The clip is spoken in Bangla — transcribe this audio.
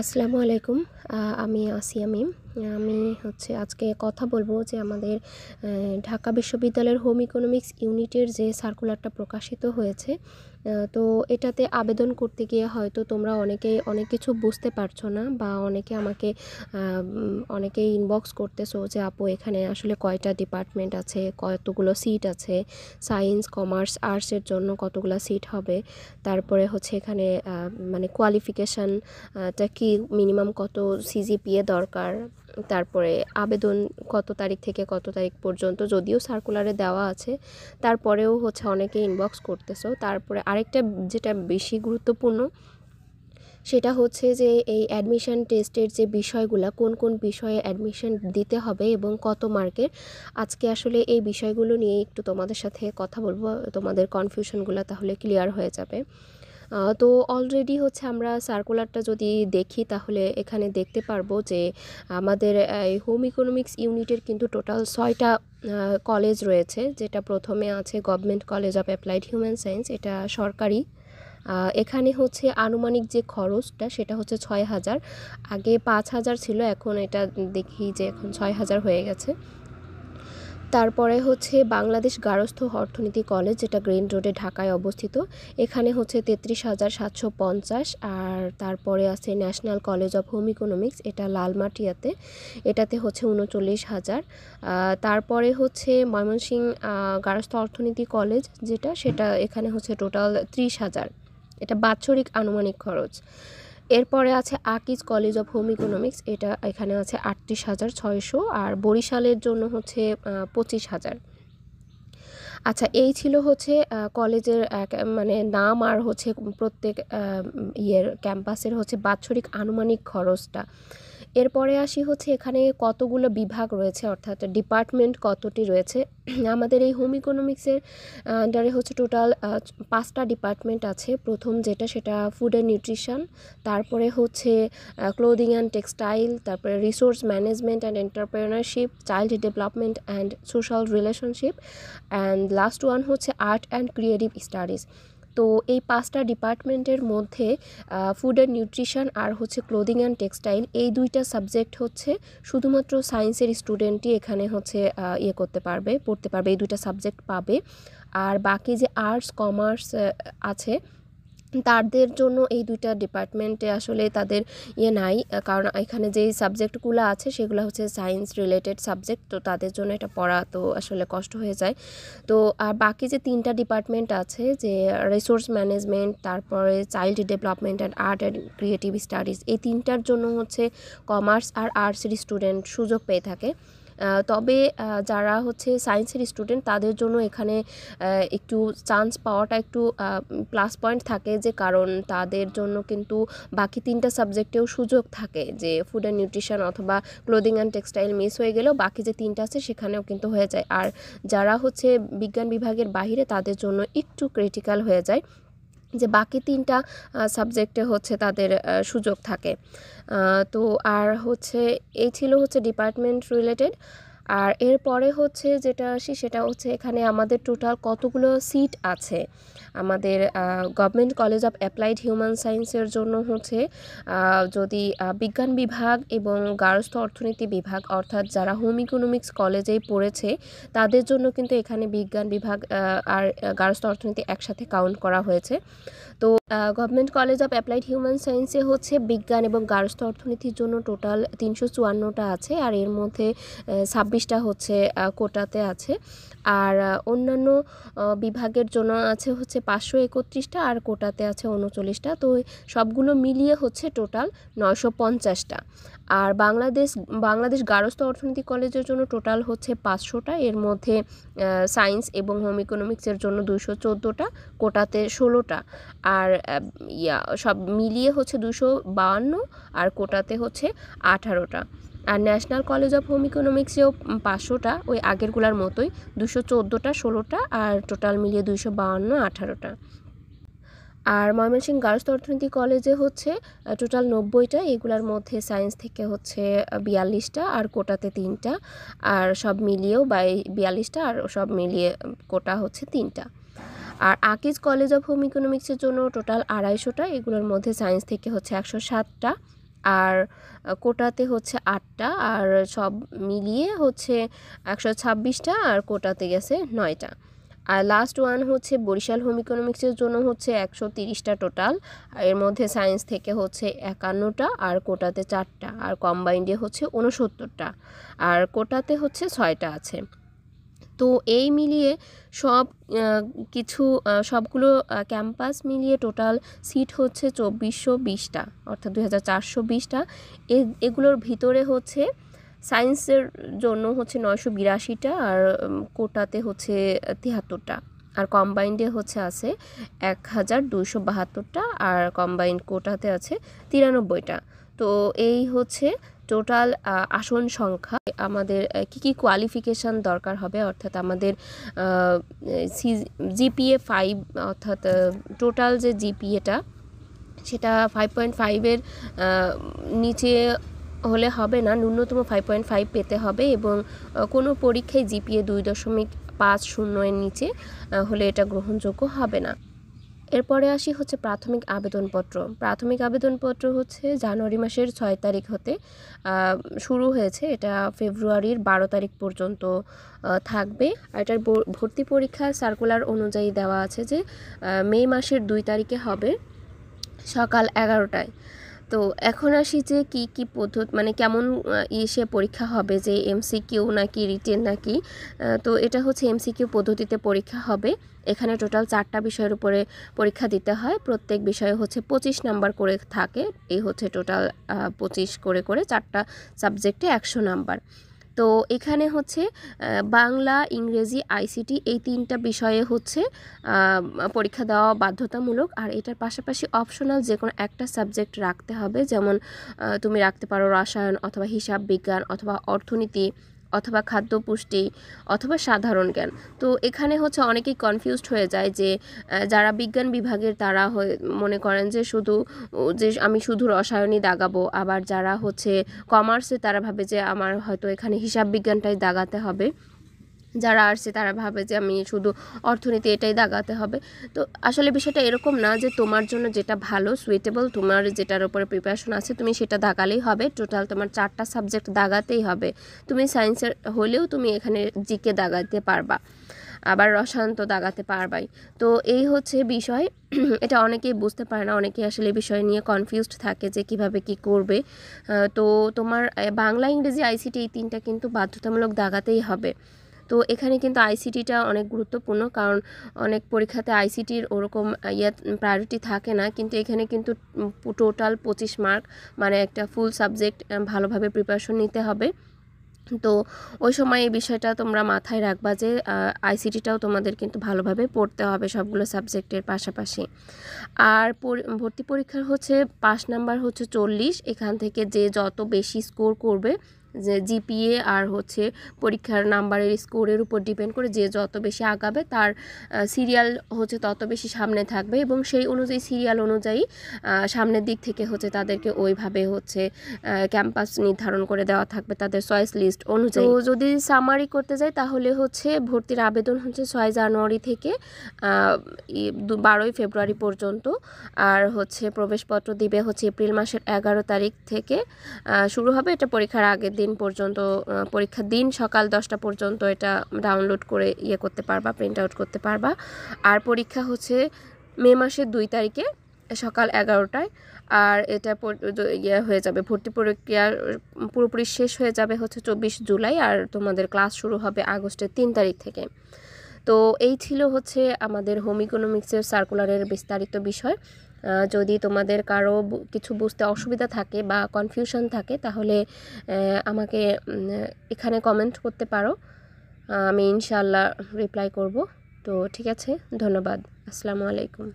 আসসালামু আলাইকুম। আমি আসিয়া মিম। আমি আজকে কথা বলবো যে আমাদের ঢাকা বিশ্ববিদ্যালয়ের হোম ইকোনমিক্স ইউনিটের যে সার্কুলারটা প্রকাশিত হয়েছে, তো এটাতে আবেদন করতে গিয়ে হয়তো তোমরা অনেকেই অনেক কিছু বুঝতে পারছো না, বা অনেকে আমাকে অনেকেই ইনবক্স করতেছো যে আপু এখানে আসলে কয়টা ডিপার্টমেন্ট আছে, কতগুলো সিট আছে, সায়েন্স, কমার্স, আর্টসের জন্য কতগুলো সিট হবে, তারপরে এখানে মানে কোয়ালিফিকেশান টা কি, মিনিমাম কত সিজিপিএ দরকার, তারপরে আবেদন কত তারিখ থেকে কত তারিখ পর্যন্ত, যদিও সার্কুলারে দেওয়া আছে তারপরেও অনেকে ইনবক্স করতেছো। তারপরে আরেকটা যেটা বেশি গুরুত্বপূর্ণ সেটা যে এই অ্যাডমিশন টেস্টের যে বিষয়গুলো, কোন কোন বিষয়ে অ্যাডমিশন দিতে হবে এবং কত মার্কের। আজকে আসলে এই বিষয়গুলো নিয়ে একটু তোমাদের সাথে কথা বলবো, তোমাদের কনফিউশনগুলো তাহলে ক্লিয়ার হয়ে যাবে। তো অলরেডি আমরা সার্কুলারটা যদি দেখি তাহলে এখানে দেখতে পারবো যে আমাদের এই হোম ইকোনমিক্স ইউনিটের কিন্তু টোটাল 6টা কলেজ রয়েছে। যেটা প্রথমে আছে government college of applied human science, এটা সরকারি। এখানে আনুমানিক যে খরচটা সেটা 6,000, আগে 5,000 ছিল, এখন এটা দেখি যে এখন 6,000 হয়ে গেছে। তারপরে বাংলাদেশ গার্হস্থ্য অর্থনীতি কলেজ, যেটা গ্রিন রোডে ঢাকায় অবস্থিত, এখানে 33,750। আর তারপরে আছে national college of home economics, এটা লালমাটিয়াতে, এটাতে 39,000। তারপরে ময়মনসিংহ গার্হস্থ্য অর্থনীতি কলেজ, সেটা এখানে টোটাল 30,000, এটা বাৎসরিক আনুমানিক খরচ। এরপরে আছে Akij college of home economics, এটা এখানে আছে 38,600, আর বরিশালের জন্য 25,000। আচ্ছা, এই ছিল কলেজের মানে নাম আর প্রত্যেক ক্যাম্পাসের বাৎসরিক আনুমানিক খরচটা। এরপরে আসি এখানে কতগুলো বিভাগ রয়েছে, অর্থাৎ ডিপার্টমেন্ট কতটি রয়েছে। আমাদের এই হোম ইকোনমিক্সের আন্ডারে টোটাল 5টা ডিপার্টমেন্ট আছে। প্রথম সেটা ফুড অ্যান্ড নিউট্রিশন, তারপরে ক্লোদিং অ্যান্ড টেক্সটাইল, তারপরে resource management and entrepreneurship, child development and social relationship, and last one art and creative studies. তো এই 5টা ডিপার্টমেন্টের মধ্যে ফুড অ্যান্ড নিউট্রিশন আর ক্লোদিং অ্যান্ড টেক্সটাইল, এই 2টা সাবজেক্ট শুধুমাত্র সায়েন্সের স্টুডেন্টই এখানে করতে পারবে, পড়তে পারবে, এই 2টা সাবজেক্ট পাবে। আর বাকি যে আর্টস, কমার্স আছে তাদের জন্য এই 2টা ডিপার্টমেন্টে আসলে তাদের নাই, কারণ এখানে যেই সাবজেক্টগুলো আছে সেগুলো সায়েন্স রিলেটেড সাবজেক্ট, তো তাদের জন্য এটা পড়া তো আসলে কষ্ট হয়ে যায়। তো আর বাকি যে 3টা ডিপার্টমেন্ট আছে, যে রিসোর্স ম্যানেজমেন্ট, তারপরে child development and art and creative studies, এই 3টার জন্য কমার্স আর আর্টসের স্টুডেন্ট সুযোগ পেয়ে থাকে। তবে যারা সায়েন্সের স্টুডেন্ট তাদের জন্য এখানে একটু চান্স পাওয়াটা একটু প্লাস পয়েন্ট থাকে, যে কারণ তাদের জন্য কিন্তু বাকি 3টা সাবজেক্টেও সুযোগ থাকে, যে ফুড অ্যান্ড নিউট্রিশন অথবা ক্লোদিং অ্যান্ড টেক্সটাইল মিস হয়ে গেলেও বাকি যে 3টা আছে সেখানেও কিন্তু হয়ে যায়। আর যারা বিজ্ঞান বিভাগের বাইরে তাদের জন্য একটু ক্রিটিক্যাল হয়ে যায়, যে বাকি 3টা সাবজেক্টে তাদের সুযোগ থাকে। তো আর এই ছিল ডিপার্টমেন্ট রিলেটেড। আর এরপরে যেটা আসি সেটা এখানে আমাদের টোটাল কতগুলো সিট আছে। আমাদের government college of applied human সায়েন্সের জন্য যদি বিজ্ঞান বিভাগ এবং গার্হস্থ্য অর্থনীতি বিভাগ, অর্থাৎ যারা হোম ইকোনমিক্স কলেজেই পড়েছে তাদের জন্য কিন্তু এখানে বিজ্ঞান বিভাগ আর গার্হস্থ্য অর্থনীতি একসাথে কাউন্ট করা হয়েছে। তো government college of applied human সায়েন্সে বিজ্ঞান এবং গার্হস্থ্য অর্থনীতির জন্য টোটাল 354টা আছে, আর এর মধ্যে 26টা কোটাতে আছে। আর অন্যান্য বিভাগের জন্য আছে 531টা, আর কোটাতে আছে 39টা। তো সবগুলো মিলিয়ে টোটাল 950টা। আর বাংলাদেশ গার্হস্থ্য অর্থনীতি কলেজের জন্য টোটাল 500টা, এর মধ্যে সায়েন্স এবং হোম ইকোনমিক্সের জন্য 214টা, কোটাতে 16টা। আর সব মিলিয়ে 252, আর কোটাতে 18টা। আর ন্যাশনাল কলেজ অফ হোম ইকোনমিক্সেও 500টা, ওই আগেরগুলার মতোই, 214টা, 16টা, আর টোটাল মিলিয়ে 252, 18টা। আর ময়মনসিংহ গার্হস্থ্য অর্থনীতি কলেজে টোটাল 90টা, এগুলার মধ্যে সায়েন্স থেকে 42টা, আর কোটাতে 3টা, আর সব মিলিয়েও 42টা, আর সব মিলিয়ে কোটা 3টা। আর আকিজ কলেজ অফ হোম ইকোনমিক্সের জন্য টোটাল 250টা, এগুলোর মধ্যে সায়েন্স থেকে 107টা, আর কোটাতে হচ্ছে 8টা, আর সব মিলিয়ে হচ্ছে 126টা, আর কোটাতে গেছে 9টা। আর লাস্ট ওয়ান হচ্ছে বরিশাল হোম ইকোনমিক্সের জন্য হচ্ছে 130টা টোটাল, আর এর মধ্যে সায়েন্স থেকে হচ্ছে 51টা, আর কোটাতে 4টা, আর কম্বাইন্ডে হচ্ছে 69টা, আর কোটাতে হচ্ছে 6টা আছে। তো এই মিলিয়ে সব কিছু সবগুলো ক্যাম্পাস মিলিয়ে টোটাল সিট হচ্ছে 2420টা, অর্থাৎ 2420টা। এগুলোর ভিতরে হচ্ছে সায়েন্সের জন্য হচ্ছে 982টা, আর কোটাতে হচ্ছে 73টা, আর কম্বাইন্ডে হচ্ছে আছে 1272টা, আর কম্বাইন্ড কোটাতে আছে 93টা। তো এই হচ্ছে টোটাল আসন সংখ্যা। আমাদের কি কোয়ালিফিকেশান দরকার হবে, অর্থাৎ আমাদের জিপিএ 5, অর্থাৎ টোটাল যে জিপিএটা সেটা 5.5-এর নিচে হলে হবে না, ন্যূনতম 5.5 পেতে হবে, এবং কোনো পরীক্ষায় জিপিএ 2.50-এর নিচে হলে এটা গ্রহণযোগ্য হবে না। এরপরে আসি হচ্ছে প্রাথমিক আবেদনপত্র। প্রাথমিক আবেদনপত্র হচ্ছে জানুয়ারি মাসের 6 তারিখ হতে শুরু হয়েছে, এটা ফেব্রুয়ারির 12 তারিখ পর্যন্ত থাকবে। আর এটার ভর্তি পরীক্ষা সার্কুলার অনুযায়ী দেওয়া আছে যে মে মাসের 2 তারিখে হবে সকাল 11টায়। তো এখন আসি যে কি পদ্ধতি, মানে কেমন সে পরীক্ষা হবে, যে এমসিকিউ নাকি রিটেন নাকি। তো এটা হচ্ছে এমসিকিউ পদ্ধতিতে পরীক্ষা হবে। এখানে টোটাল 4টা বিষয়ের উপরে পরীক্ষা দিতে হয়, প্রত্যেক বিষয়ে হচ্ছে 25 নাম্বার করে থাকে। এই হচ্ছে টোটাল 25 করে 4টা সাবজেক্টে 100 নাম্বার। তো এখানে হচ্ছে বাংলা, ইংরেজি, আইসিটি এই 3টা বিষয়ে হচ্ছে পরীক্ষা দেওয়া বাধ্যতামূলক। আর এটার পাশাপাশি অপশনাল যে কোনো একটা সাবজেক্ট রাখতে হবে, যেমন তুমি রাখতে পারো রসায়ন, অথবা হিসাব বিজ্ঞান, অথবা অর্থনীতি, অথবা খাদ্য পুষ্টি, অথবা সাধারণ জ্ঞান। তো এখানে হচ্ছে অনেকেই কনফিউজড হয়ে যায়, যে যারা বিজ্ঞান বিভাগের তারা মনে করেন যে আমি শুধু রসায়নই দাগাবো, আবার যারা হচ্ছে কমার্সে তারা ভাবে যে আমার হয়তো এখানে হিসাব বিজ্ঞানটাই দাগাতে হবে, যারা আর্টসে তারা ভাবে যে আমি শুধু অর্থনীতি এটাই দাগাতে হবে। তো আসলে বিষয়টা এরকম না, যে তোমার জন্য যেটা ভালো সুইটেবল, তোমার যেটার উপরে প্রিপারেশন আছে তুমি সেটা দাগালেই হবে। টোটাল তোমার 4টা সাবজেক্ট দাগাতেই হবে। তুমি সায়েন্সের হলেও তুমি এখানে জিকে দাগাতে পারবা, আবার রসায়ন তো দাগাতে পারবাই। তো এই হচ্ছে বিষয়। এটা অনেকেই বুঝতে পারে না, অনেকেই আসলে এই বিষয় নিয়ে কনফিউজড থাকে যে কিভাবে কি করবে। তো তোমার বাংলা, ইংরেজি, আইসিটি এই 3টা কিন্তু বাধ্যতামূলক দাগাতেই হবে। তো এখানে কিন্তু আইসিটিটা অনেক গুরুত্বপূর্ণ, কারণ অনেক পরীক্ষাতে আইসিটির ওরকম প্রায়োরিটি থাকে না, কিন্তু এখানে কিন্তু টোটাল 25 মার্ক, মানে একটা ফুল সাবজেক্ট ভালোভাবে প্রিপারেশন নিতে হবে। তো ওই সময় এই বিষয়টা তোমরা মাথায় রাখবা, যে আইসিটিটাও তোমাদের কিন্তু ভালোভাবে পড়তে হবে সবগুলো সাবজেক্টের পাশাপাশি। আর ভর্তি পরীক্ষার হচ্ছে পাস নাম্বার হচ্ছে 40। এখান থেকে যে যত বেশি স্কোর করবে, যে জিপিএ আর হচ্ছে পরীক্ষার নাম্বারের স্কোরের উপর ডিপেন্ড করে যে যত বেশি আগাবে তার সিরিয়াল হচ্ছে তত বেশি সামনে থাকবে, এবং সেই অনুযায়ী সিরিয়াল অনুযায়ী সামনের দিক থেকে হচ্ছে তাদেরকে ওইভাবে হচ্ছে ক্যাম্পাস নির্ধারণ করে দেওয়া থাকবে তাদের চয়েস লিস্ট অনুযায়ী। তো যদি সামারি করতে যাই তাহলে হচ্ছে ভর্তির আবেদন হচ্ছে 6 জানুয়ারি থেকে 12 ফেব্রুয়ারি পর্যন্ত, আর হচ্ছে প্রবেশপত্র দিবে হচ্ছে এপ্রিল মাসের 11 তারিখ থেকে শুরু হবে। এটা পরীক্ষার আগের দিন পর্যন্ত, পরীক্ষার দিন সকাল 10টা পর্যন্ত এটা ডাউনলোড করে করতে পারবা, প্রিন্ট আউট করতে পারবা। আর পরীক্ষা হচ্ছে মে মাসের 2 তারিখে সকাল 11টায়, আর এটা হয়ে যাবে, ভর্তি প্রক্রিয়া পুরোপুরি শেষ হয়ে যাবে হচ্ছে 24 জুলাই, আর তোমাদের ক্লাস শুরু হবে আগস্টের 3 তারিখ থেকে। তো এই ছিল হচ্ছে আমাদের হোম ইকোনমিক্সের সার্কুলারের বিস্তারিত বিষয়। যদি তোমাদের কারো কিছু বুঝতে অসুবিধা থাকে বা কনফিউশন থাকে, তাহলে আমাকে এখানে কমেন্ট করতে পারো, আমি ইনশাআল্লাহ রিপ্লাই করব। তো ঠিক আছে, ধন্যবাদ। আসসালামু আলাইকুম।